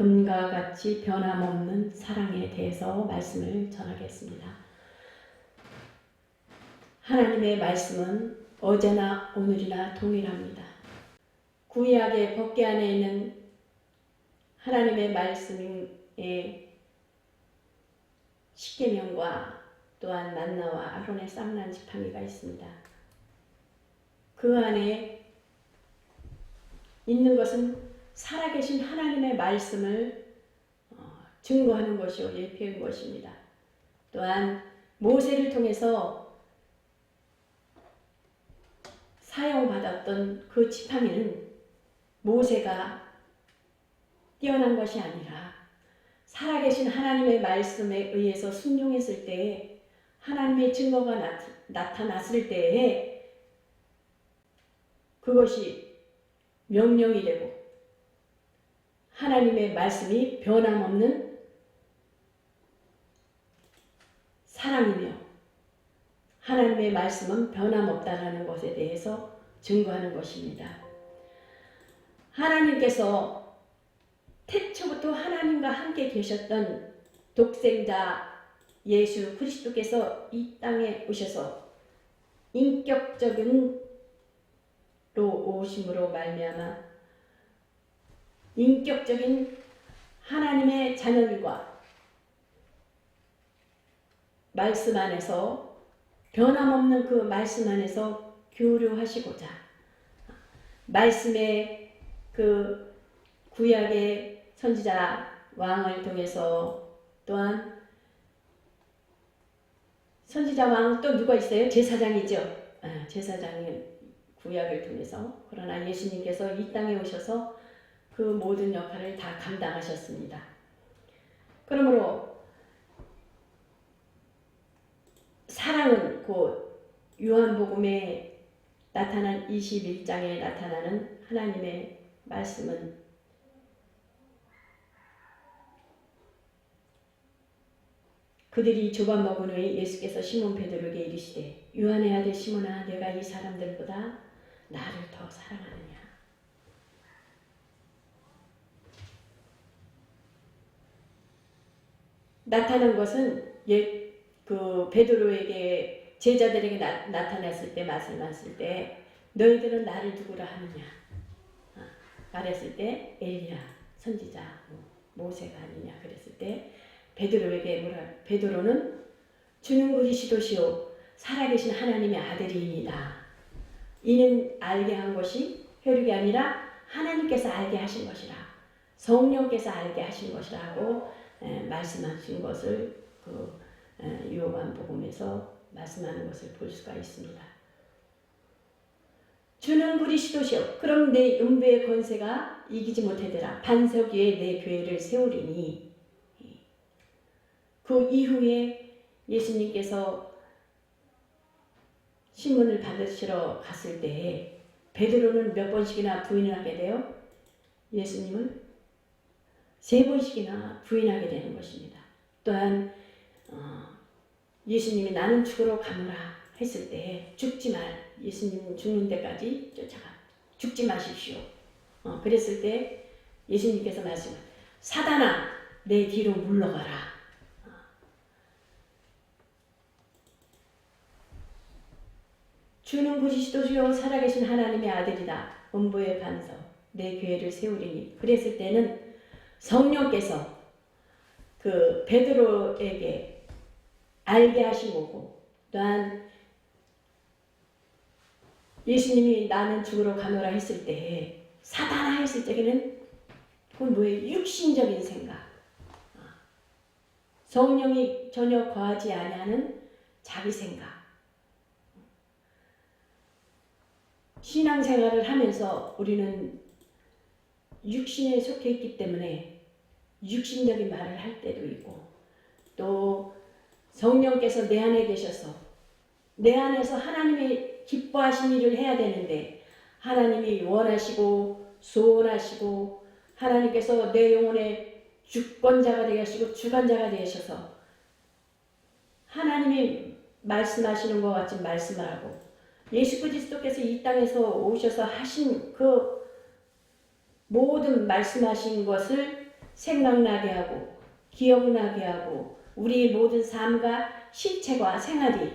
금과 같이 변함없는 사랑에 대해서 말씀을 전하겠습니다. 하나님의 말씀은 어제나 오늘이나 동일합니다. 구약의 법궤 안에 있는 하나님의 말씀의 십계명과 또한 만나와 아론의 쌍난 지팡이가 있습니다. 그 안에 있는 것은 살아계신 하나님의 말씀을 증거하는 것이요 예표인 것입니다. 또한 모세를 통해서 사용받았던 그 지팡이는 모세가 뛰어난 것이 아니라 살아계신 하나님의 말씀에 의해서 순종했을 때에 하나님의 증거가 나타났을 때에 그것이 명령이 되고 하나님의 말씀이 변함없는 사랑이며 하나님의 말씀은 변함없다라는 것에 대해서 증거하는 것입니다. 하나님께서 태초부터 하나님과 함께 계셨던 독생자 예수 그리스도께서 이 땅에 오셔서 인격적인 오심으로 말미암아 인격적인 하나님의 자녀들과 말씀 안에서 변함없는 그 말씀 안에서 교류하시고자 말씀의 그 구약의 선지자 왕을 통해서 또한 선지자 왕 또 누가 있어요? 제사장이죠. 제사장이 구약을 통해서 그러나 예수님께서 이 땅에 오셔서 그 모든 역할을 다 감당하셨습니다. 그러므로 사랑은 곧 요한복음에 나타난 21장에 나타나는 하나님의 말씀은 그들이 조반먹은 후에 예수께서 시몬 베드로에게 이르시되 요한의 아들 시몬아 내가 이 사람들보다 나를 더 사랑하느냐. 나타난 것은 그 베드로에게 제자들에게 나타났을 때 말씀했을 때 너희들은 나를 누구라 하느냐 말했을 때 엘리야 선지자 모세가 아니냐 그랬을 때 베드로는 주는 그리스도시요 살아계신 하나님의 아들이니이다. 이는 알게 한 것이 혈육이 아니라 하나님께서 알게 하신 것이라 성령께서 알게 하신 것이라고 말씀하신 것을 그 요한복음에서 말씀하는 것을 볼 수가 있습니다. 주는 그리스도시요 그럼 내 음부의 권세가 이기지 못하더라. 반석 위에 내 교회를 세우리니. 그 이후에 예수님께서 시몬을 받으시러 갔을 때에 베드로는 몇 번씩이나 부인을 하게 돼요? 예수님을 3번씩이나 부인하게 되는 것입니다. 또한 예수님이 나는 죽으러 가노라 했을 때 죽지 말 예수님 죽는 데까지 쫓아가 죽지 마십시오. 그랬을 때 예수님께서 말씀을 사단아 내 뒤로 물러가라. 주는 그리스도시요 살아계신 하나님의 아들이다. 음부의 반석 내 교회를 세우리니. 그랬을 때는 성령께서 그 베드로에게 알게 하신 거고 또한 예수님이 나는 죽으러 가노라 했을 때 사단아 했을 때에는 그건 뭐예요? 육신적인 생각 성령이 전혀 거하지 아니하는 자기 생각 신앙생활을 하면서 우리는 육신에 속해 있기 때문에 육신적인 말을 할 때도 있고 또 성령께서 내 안에 계셔서 내 안에서 하나님의 기뻐하신 일을 해야 되는데 하나님이 원하시고 소원하시고 하나님께서 내 영혼의 주권자가 되시고 주관자가 되셔서 하나님이 말씀하시는 것 같이 말씀을 하고 예수 그리스도께서 이 땅에서 오셔서 하신 그 모든 말씀하신 것을 생각나게 하고 기억나게 하고 우리 모든 삶과 실체와 생활이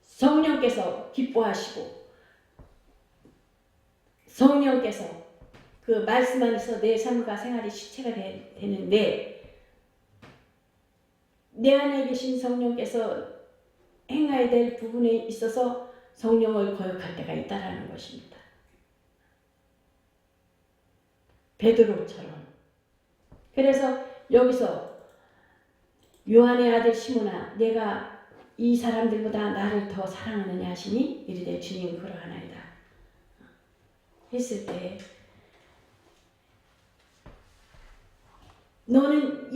성령께서 기뻐하시고 성령께서 그 말씀 안에서 내 삶과 생활이 실체가 되는데 내 안에 계신 성령께서 행해야 될 부분에 있어서 성령을 거역할 때가 있다라는 것입니다. 베드로처럼. 그래서 여기서 요한의 아들 시몬아 내가 이 사람들보다 나를 더 사랑하느냐 하시니 이르되 주님 그러하나이다 했을 때 너는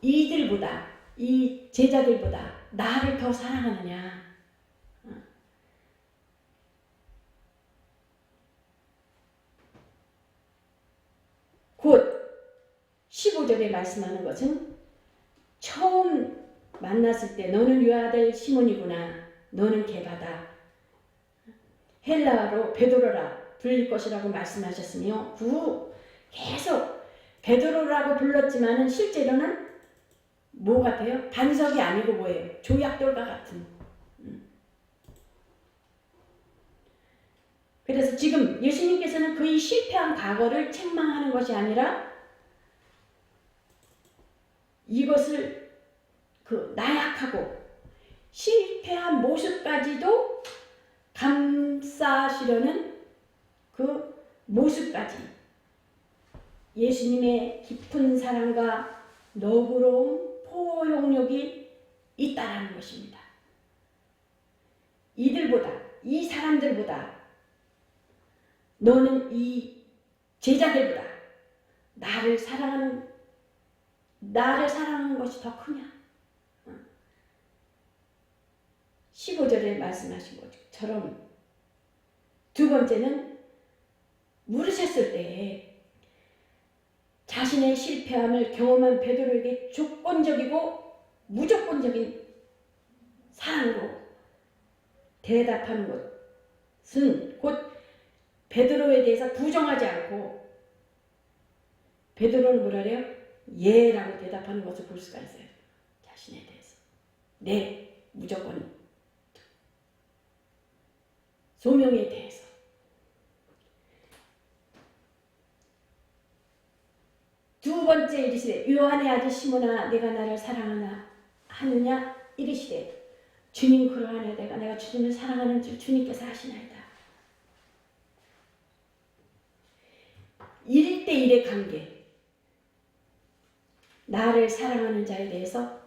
이들보다 이 제자들보다 나를 더 사랑하느냐. 곧 15절에 말씀하는 것은 처음 만났을 때 너는 요아들 시몬이구나. 너는 게바다. 헬라어로 베드로라 불릴 것이라고 말씀하셨으며 계속 베드로라고 불렀지만은 실제로는 뭐 같아요? 반석이 아니고 뭐예요? 조약돌과 같은. 그래서 지금 예수님께서는 그의 실패한 과거를 책망하는 것이 아니라 이것을 나약하고 실패한 모습까지도 감싸시려는 그 모습까지 예수님의 깊은 사랑과 너그러운 포용력이 있다라는 것입니다. 이들보다 이 사람들보다 너는 이 제자들보다 나를 사랑하는 것이 더 크냐? 15절에 말씀하신 것처럼 두 번째는 물으셨을 때 자신의 실패함을 경험한 베드로에게 조건적이고 무조건적인 사랑으로 대답하는 것은 곧 베드로에 대해서 부정하지 않고 베드로는 뭐라래요? 예라고 대답하는 것을 볼 수가 있어요. 자신에 대해서. 네, 무조건. 소명에 대해서. 두 번째 이르시되 요한의 아들 시몬아 내가 나를 사랑하느냐 이르시되 주님 그러하네 내가 주님을 사랑하는 줄 주님께서 아시나이다. 1대1의 관계 나를 사랑하는 자에 대해서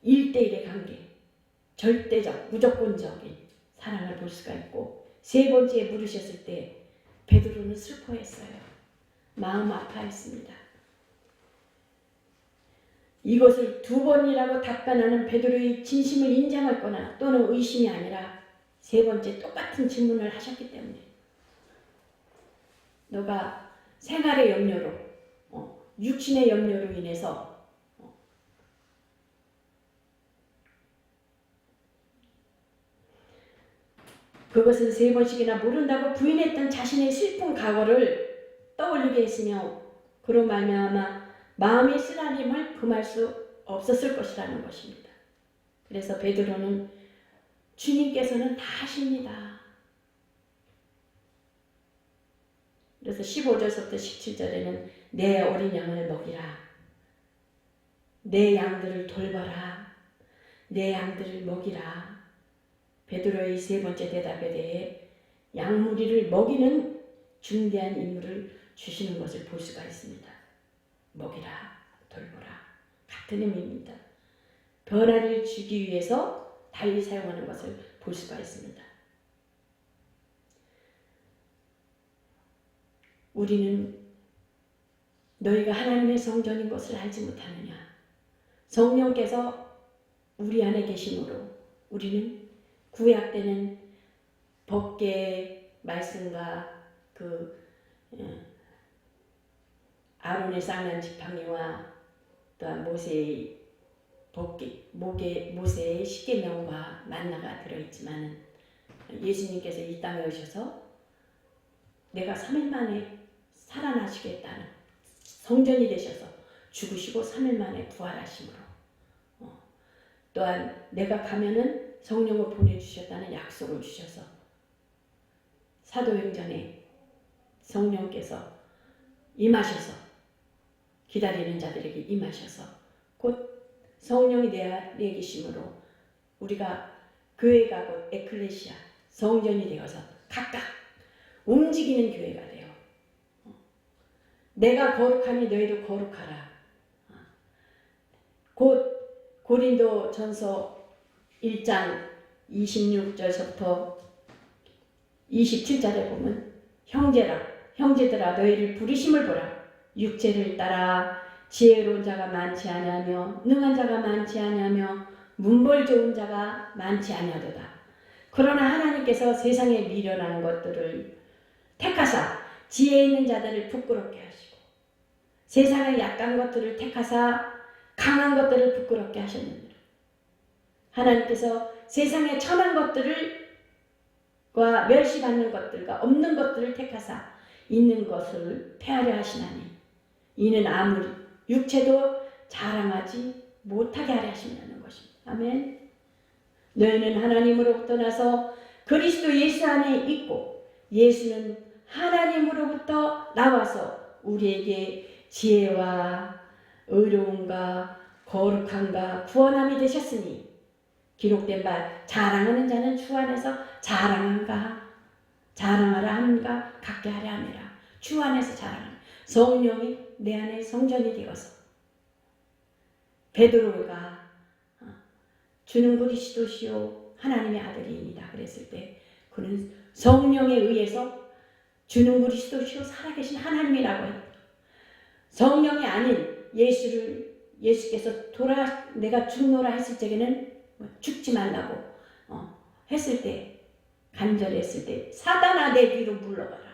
1대1의 관계 절대적 무조건적인 사랑을 볼 수가 있고 세 번째에 물으셨을 때 베드로는 슬퍼했어요. 마음 아파했습니다. 이것을 두 번이라고 답변하는 베드로의 진심을 인정할 거나 또는 의심이 아니라 세 번째 똑같은 질문을 하셨기 때문에 너가 생활의 염려로 육신의 염려로 인해서 그것은 세 번씩이나 모른다고 부인했던 자신의 슬픈 과거를 떠올리게 했으며 그로 말미암아 마음의 쓰라림을 금할 수 없었을 것이라는 것입니다. 그래서 베드로는 주님께서는 다 하십니다. 그래서 15절부터 17절에는 내 어린 양을 먹이라. 내 양들을 돌봐라. 내 양들을 먹이라. 베드로의 세 번째 대답에 대해 양무리를 먹이는 중대한 임무를 주시는 것을 볼 수가 있습니다. 먹이라, 돌보라. 같은 의미입니다. 변화를 주기 위해서 달리 사용하는 것을 볼 수가 있습니다. 우리는 너희가 하나님의 성전인 것을 알지 못하느냐. 성령께서 우리 안에 계심으로 우리는 구약 때는 법궤의 말씀과 아론의 쌍난 지팡이와 또한 모세의 모세의 십계명과 만나가 들어있지만 예수님께서 이 땅에 오셔서 내가 3일 만에 살아나시겠다는 성전이 되셔서 죽으시고 3일 만에 부활하심으로 또한 내가 가면은 성령을 보내주셨다는 약속을 주셔서 사도행전에 성령께서 임하셔서 기다리는 자들에게 임하셔서 곧 성령이 내 안에 계심으로 우리가 교회가 곧 에클레시아 성전이 되어서 각각 움직이는 교회가 돼요. 내가 거룩하니 너희도 거룩하라. 곧 고린도 전서 1장 26절서부터 27절에 보면 형제들아 너희를 부르심을 보라. 육체를 따라 지혜로운 자가 많지 아니하며 능한 자가 많지 아니하며 문벌 좋은 자가 많지 아니하도다. 그러나 하나님께서 세상에 미련한 것들을 택하사 지혜 있는 자들을 부끄럽게 하시고 세상의 약한 것들을 택하사 강한 것들을 부끄럽게 하셨느니라. 하나님께서 세상의 천한 것들과 멸시받는 것들과 없는 것들을 택하사 있는 것을 폐하려 하시나니 이는 아무리 육체도 자랑하지 못하게 하려 하신다는 것입니다. 아멘. 너희는 하나님으로부터 나서 그리스도 예수 안에 있고 예수는 하나님으로부터 나와서 우리에게 지혜와 의로움과 거룩함과 구원함이 되셨으니 기록된 바 자랑하는 자는 주 안에서 자랑하라 함과 같게 하려 함이라. 주 안에서 자랑하는 성령이 내 안에 성전이 되어서 베드로가 주는 그리스도시요 하나님의 아들이입니다 그랬을 때 그는 성령에 의해서 주는 그리스도시요 살아계신 하나님이라고 했다. 성령이 아닌 예수께서 내가 죽노라 했을 적에는 죽지 말라고 했을 때 간절했을 때 사단아 내 뒤로 물러가라.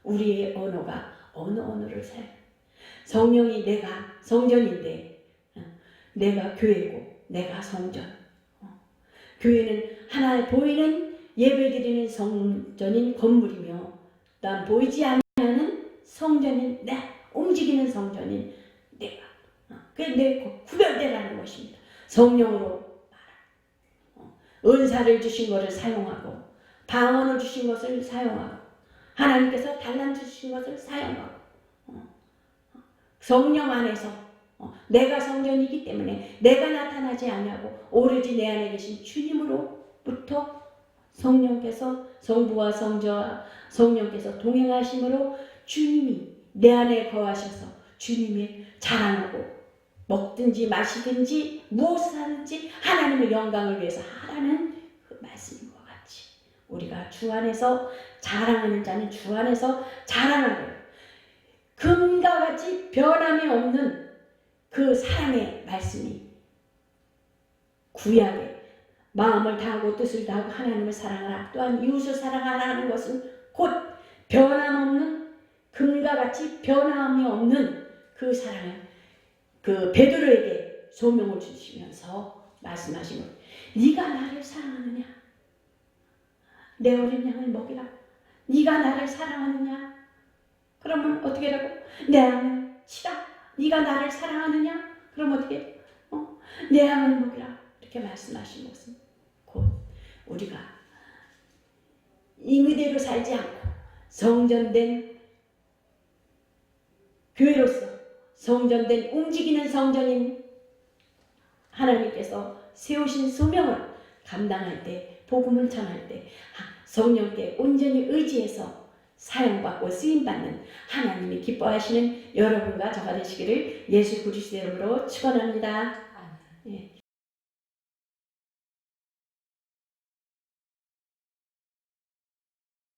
우리의 언어가 어느 언어를 사용. 성령이 내가 성전인데 내가 교회고 내가 성전. 교회는 하나 보이는 예배드리는 성전인 건물이며 난 보이지 않는 성전인 내 움직이는 성전인 내가 그게 내 구별되라는 것입니다. 성령으로 은사를 주신 것을 사용하고 방언을 주신 것을 사용하고 하나님께서 달란트 주신 것을 사용하고 성령 안에서 내가 성전이기 때문에 내가 나타나지 아니하고 오로지 내 안에 계신 주님으로부터 성령께서 성부와 성령께서 동행하심으로 주님이 내 안에 거하셔서 주님의 자랑하고 먹든지 마시든지 무엇을 하든지 하나님의 영광을 위해서 하라는 그 말씀인 것 같이 우리가 주 안에서 자랑하는 자는 주 안에서 자랑하고 금과 같이 변함이 없는 그 사랑의 말씀이 구약에 마음을 다하고 뜻을 다하고 하나님을 사랑하라 또한 이웃을 사랑하라는 것은 곧 변함없는 금과 같이 변함이 없는 그 사랑을 그 베드로에게 소명을 주시면서 말씀하신 것. 네가 나를 사랑하느냐? 내 어린 양을 먹이라. 네가 나를 사랑하느냐? 그러면 어떻게 하라고? 내 양을 치라. 네가 나를 사랑하느냐? 그럼 어떻게? 내 양을 먹이라. 이렇게 말씀하신 것은 곧 우리가 임의대로 살지 않고 성전된 교회로서 성전된 움직이는 성전인 하나님께서 세우신 소명을 감당할 때 복음을 전할 때 성령께 온전히 의지해서 사용받고 쓰임받는 하나님이 기뻐하시는 여러분과 저가 되시기를 예수 그리스도의 이름으로 축원합니다. 예.